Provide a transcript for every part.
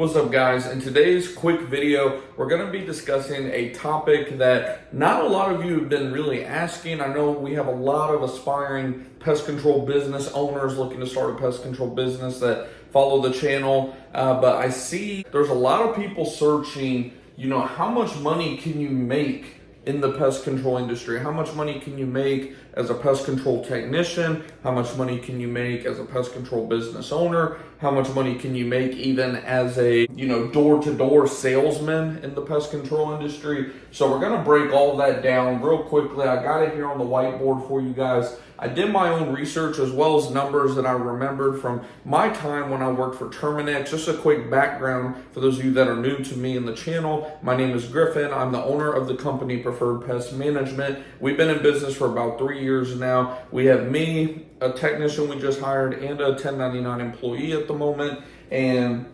What's up, guys? In today's quick video, we're going to be discussing a topic that not a lot of you have been really asking. I know we have a lot of aspiring pest control business owners looking to start a pest control business that follow the channel, but I see there's a lot of people searching, how much money can you make in the pest control industry? How much money can you make as a pest control technician? How much money can you make as a pest control business owner? How much money can you make even as a, door-to-door salesman in the pest control industry? So we're gonna break all that down real quickly. I got it here on the whiteboard for you guys. I did my own research as well as numbers that I remembered from my time when I worked for Terminix. Just a quick background for those of you that are new to me in the channel. My name is Griffin. I'm the owner of the company Preferred Pest Management. We've been in business for about 3 years now. We have me, a technician we just hired, and a 1099 employee at the moment. And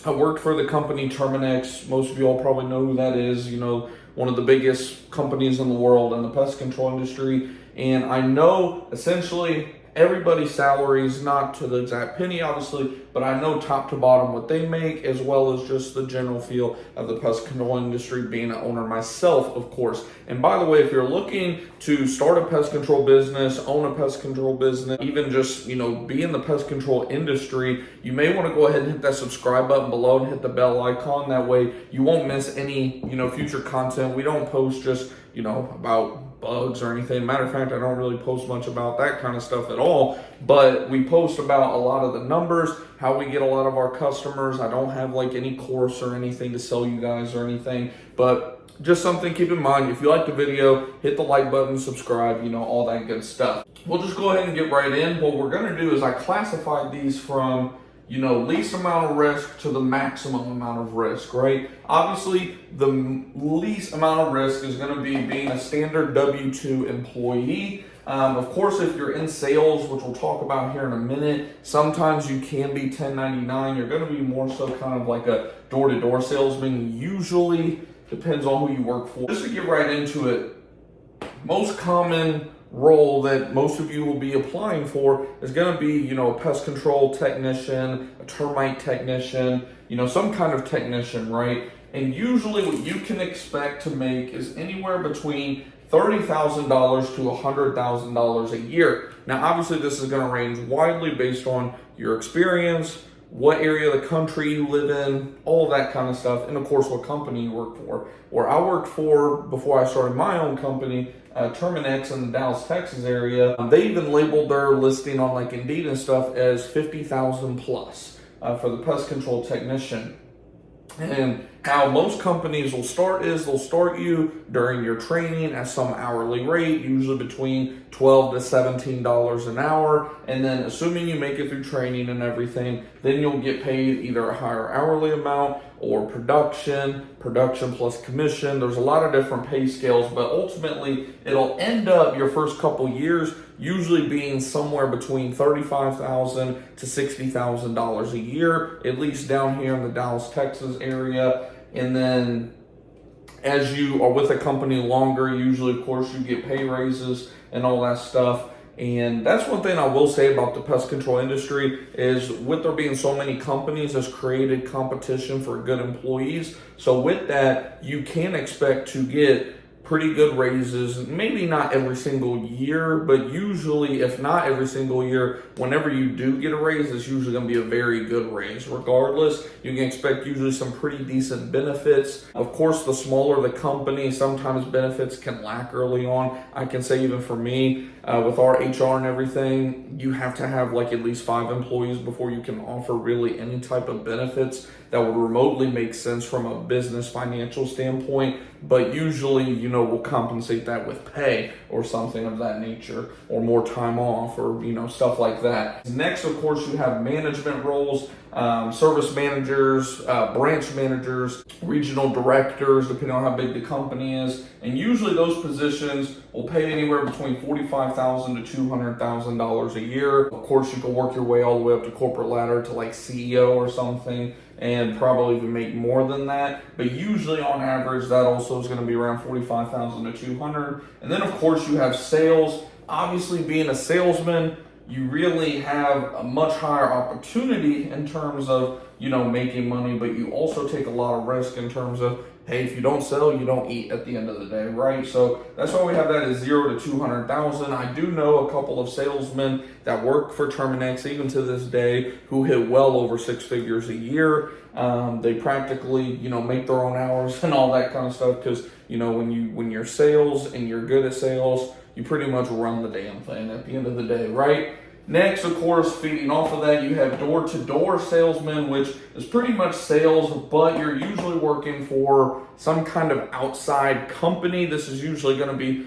I worked for the company Terminix. Most of you all probably know who that is. One of the biggest companies in the world in the pest control industry. And I know essentially everybody's salaries, not to the exact penny, obviously, but I know top to bottom what they make, as well as just the general feel of the pest control industry, being an owner myself, of course. And by the way, if you're looking to start a pest control business, own a pest control business, even just, be in the pest control industry, you may want to go ahead and hit that subscribe button below and hit the bell icon. That way you won't miss any, future content. We don't post just, about bugs or anything. Matter of fact, I don't really post much about that kind of stuff at all, but we post about a lot of the numbers, how we get a lot of our customers. I don't have like any course or anything to sell you guys or anything, but just something to keep in mind. If you like the video, hit the like button, subscribe, all that good stuff. We'll just go ahead and get right in. What we're going to do is I classified these from least amount of risk to the maximum amount of risk, right? Obviously, the least amount of risk is going to be being a standard W-2 employee. Of course, if you're in sales, which we'll talk about here in a minute, sometimes you can be 1099. You're going to be more so kind of like a door-to-door salesman. Usually, depends on who you work for. Just to get right into it, most common role that most of you will be applying for is going to be, a pest control technician, a termite technician, some kind of technician, right? And usually what you can expect to make is anywhere between $30,000 to $100,000 a year. Now, obviously, this is going to range widely based on your experience, what area of the country you live in, all of that kind of stuff, and of course, what company you work for. Where I worked for, before I started my own company, Terminix in the Dallas, Texas area, they even labeled their listing on like Indeed and stuff as 50,000 plus for the pest control technician. And how most companies will start is they'll start you during your training at some hourly rate, usually between $12 to $17 an hour. And then assuming you make it through training and everything, then you'll get paid either a higher hourly amount or production plus commission. There's a lot of different pay scales, but ultimately it'll end up your first couple years usually being somewhere between $35,000 to $60,000 a year, at least down here in the Dallas, Texas area. And then as you are with a company longer, usually, of course, you get pay raises and all that stuff. And that's one thing I will say about the pest control industry is with there being so many companies has created competition for good employees. So with that, you can expect to get pretty good raises, maybe not every single year, but usually, if not every single year, whenever you do get a raise, it's usually going to be a very good raise. Regardless, you can expect usually some pretty decent benefits. Of course, the smaller the company, sometimes benefits can lack early on. I can say even for me, with our HR and everything, you have to have like at least 5 employees before you can offer really any type of benefits that would remotely make sense from a business financial standpoint. But usually, we'll compensate that with pay or something of that nature, or more time off, or, stuff like that. Next, of course, you have management roles, service managers, branch managers, regional directors, depending on how big the company is. And usually those positions will pay anywhere between $45,000 to $200,000 a year. Of course, you can work your way all the way up to corporate ladder to like CEO or something, and probably even make more than that. But usually on average, that also is going to be around $45,000 to $200,000. And then of course you have sales. Obviously, being a salesman, you really have a much higher opportunity in terms of, making money, but you also take a lot of risk in terms of, hey, if you don't sell, you don't eat at the end of the day, right? So that's why we have that as 0 to 200,000. I do know a couple of salesmen that work for Terminex even to this day who hit well over 6 figures a year. They practically, make their own hours and all that kind of stuff because, when you're sales and you're good at sales, you pretty much run the damn thing at the end of the day, right? Next, of course, feeding off of that, you have door-to-door salesmen, which is pretty much sales, but you're usually working for some kind of outside company. This is usually going to be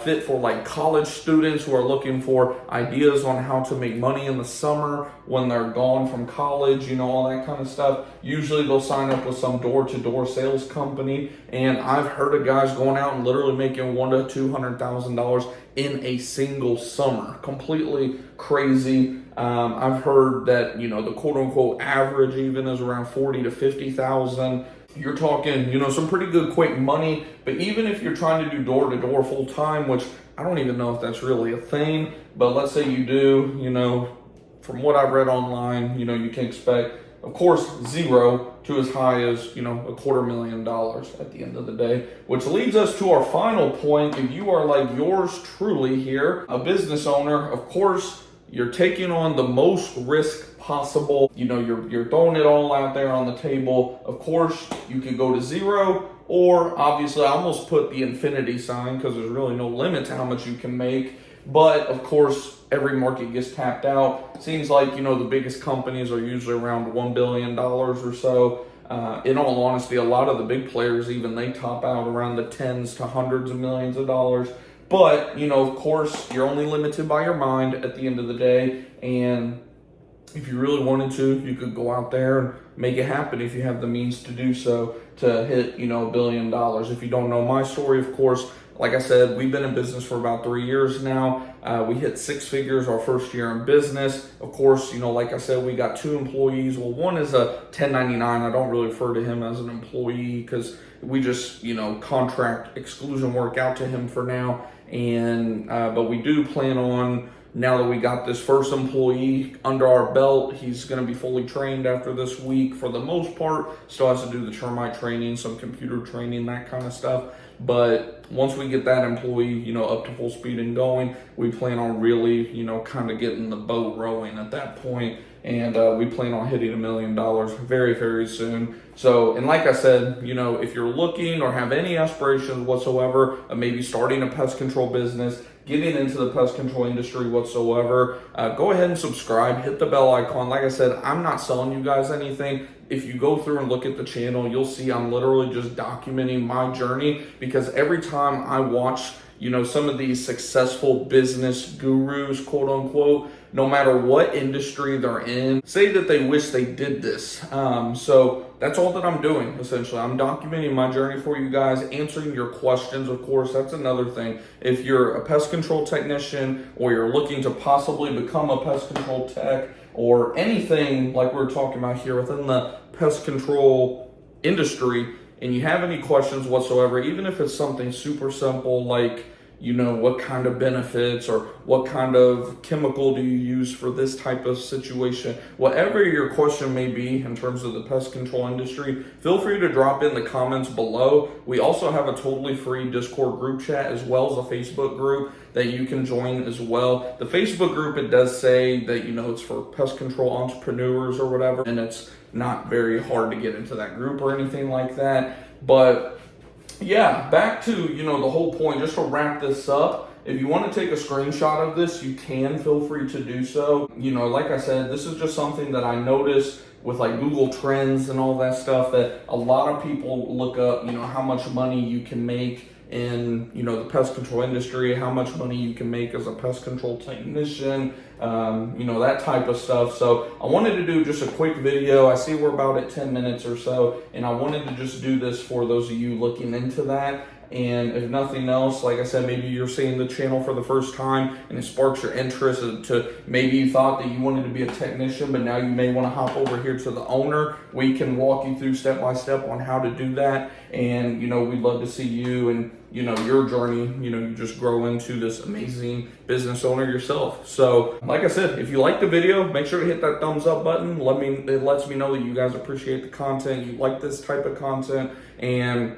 fit for like college students who are looking for ideas on how to make money in the summer when they're gone from college, all that kind of stuff. Usually they'll sign up with some door-to-door sales company, and I've heard of guys going out and literally making $100,000 to $200,000 in a single summer. Completely crazy. I've heard that, the quote unquote average even is around 40 to 50,000. You're talking, some pretty good quick money, but even if you're trying to do door to door full time, which I don't even know if that's really a thing, but let's say you do, from what I've read online, you can expect, of course, 0 to as high as, $250,000 at the end of the day, which leads us to our final point. If you are like yours truly here, a business owner, of course, you're taking on the most risk possible. You're throwing it all out there on the table. Of course, you could go to 0, or obviously I almost put the infinity sign because there's really no limit to how much you can make. But of course, every market gets tapped out. Seems like, the biggest companies are usually around $1 billion or so. In all honesty, a lot of the big players, even they top out around the tens to hundreds of millions of dollars. But, of course, you're only limited by your mind at the end of the day. And if you really wanted to, you could go out there and make it happen if you have the means to do so, to hit, $1 billion. If you don't know my story, of course, like I said, we've been in business for about 3 years now. We hit 6 figures our first year in business. Of course, like I said, we got 2 employees. Well, one is a 1099. I don't really refer to him as an employee because we just, contract exclusion work out to him for now. And but we do plan on, now that we got this first employee under our belt, he's going to be fully trained after this week for the most part. Still has to do the termite training, some computer training, that kind of stuff. But once we get that employee, up to full speed and going, we plan on really, kind of getting the boat rowing at that point. And we plan on hitting $1 million very, very soon. So, and like I said, if you're looking or have any aspirations whatsoever of maybe starting a pest control business, getting into the pest control industry whatsoever, go ahead and subscribe, hit the bell icon. Like I said, I'm not selling you guys anything. If you go through and look at the channel, you'll see I'm literally just documenting my journey, because every time I watch, some of these successful business gurus, quote unquote, no matter what industry they're in, say that they wish they did this. So that's all that I'm doing, essentially. I'm documenting my journey for you guys, answering your questions, of course. That's another thing. If you're a pest control technician, or you're looking to possibly become a pest control tech, or anything like we're talking about here within the pest control industry, and you have any questions whatsoever, even if it's something super simple like, what kind of benefits or what kind of chemical do you use for this type of situation, whatever your question may be in terms of the pest control industry, feel free to drop in the comments below. We also have a totally free Discord group chat, as well as a Facebook group that you can join as well. The Facebook group, it does say that, it's for pest control entrepreneurs or whatever, and it's not very hard to get into that group or anything like that. But yeah, back to, the whole point, just to wrap this up. If you want to take a screenshot of this, you can, feel free to do so. Like I said, this is just something that I noticed with like Google Trends and all that stuff, that a lot of people look up, how much money you can make in, the pest control industry, how much money you can make as a pest control technician, that type of stuff. So I wanted to do just a quick video. I see we're about at 10 minutes or so, and I wanted to just do this for those of you looking into that. And if nothing else, like I said, maybe you're seeing the channel for the first time and it sparks your interest to maybe you thought that you wanted to be a technician, but now you may want to hop over here to the owner. We can walk you through step by step on how to do that. And, we'd love to see you and, your journey, you just grow into this amazing business owner yourself. So like I said, if you like the video, make sure to hit that thumbs up button. It lets me know that you guys appreciate the content, you like this type of content. And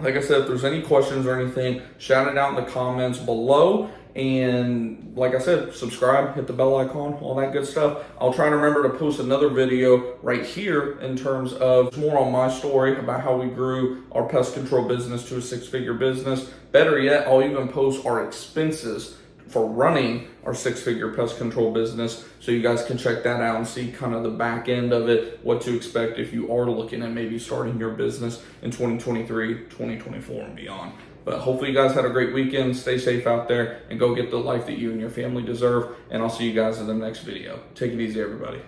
like I said, if there's any questions or anything, shout it out in the comments below. And like I said, subscribe, hit the bell icon, all that good stuff. I'll try to remember to post another video right here in terms of more on my story about how we grew our pest control business to a 6-figure business. Better yet, I'll even post our expenses for running our 6-figure pest control business, so you guys can check that out and see kind of the back end of it, what to expect if you are looking at maybe starting your business in 2023, 2024 and beyond. But hopefully you guys had a great weekend. Stay safe out there and go get the life that you and your family deserve. And I'll see you guys in the next video. Take it easy, everybody.